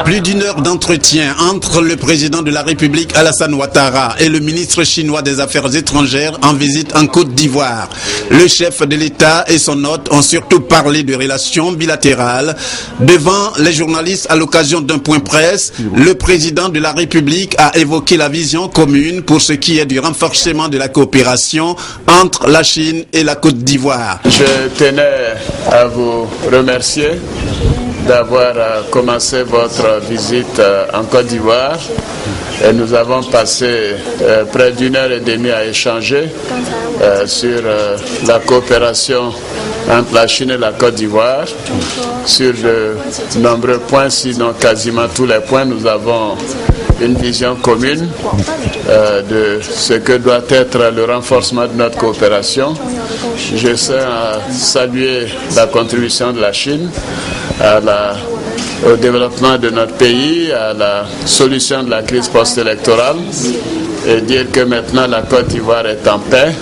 Plus d'une heure d'entretien entre le président de la République Alassane Ouattara et le ministre chinois des Affaires étrangères en visite en Côte d'Ivoire. Le chef de l'État et son hôte ont surtout parlé de relations bilatérales. Devant les journalistes à l'occasion d'un point presse, le président de la République a évoqué la vision commune pour ce qui est du renforcement de la coopération entre la Chine et la Côte d'Ivoire. Je tenais à vous remercier d'avoir commencé votre visite en Côte d'Ivoire. Et nous avons passé près d'une heure et demie à échanger sur la coopération entre la Chine et la Côte d'Ivoire. Sur de nombreux points, sinon quasiment tous les points, nous avons une vision commune de ce que doit être le renforcement de notre coopération. Je tiens à saluer la contribution de la Chine au développement de notre pays, à la solution de la crise post-électorale et dire que maintenant la Côte d'Ivoire est en paix,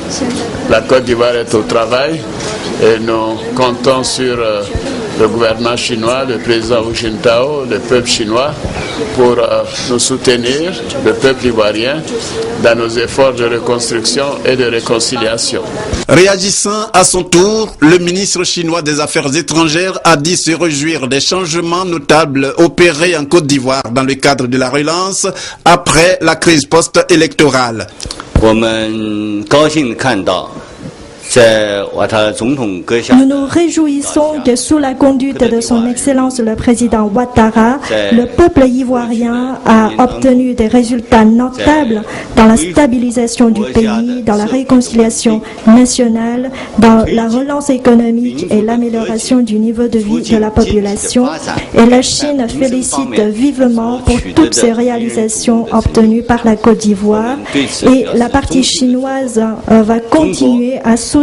la Côte d'Ivoire est au travail et nous comptons sur le gouvernement chinois, le président Hu Jintao, le peuple chinois pour nous soutenir, le peuple ivoirien, dans nos efforts de reconstruction et de réconciliation. Réagissant à son tour, le ministre chinois des Affaires étrangères a dit se réjouir des changements notables opérés en Côte d'Ivoire dans le cadre de la relance après la crise post-électorale. Nous nous réjouissons que sous la conduite de son Excellence le président Ouattara, le peuple ivoirien a obtenu des résultats notables dans la stabilisation du pays, dans la réconciliation nationale, dans la relance économique et l'amélioration du niveau de vie de la population. Et la Chine félicite vivement pour toutes ces réalisations obtenues par la Côte d'Ivoire. Et la partie chinoise va continuer à soutenir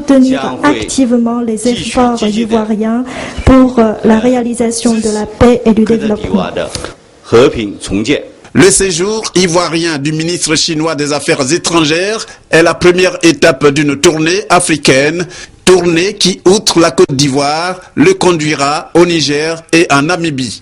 activement les efforts ivoiriens pour la réalisation de la paix et du développement. Le séjour ivoirien du ministre chinois des Affaires étrangères est la première étape d'une tournée africaine, tournée qui, outre la Côte d'Ivoire, le conduira au Niger et en Namibie.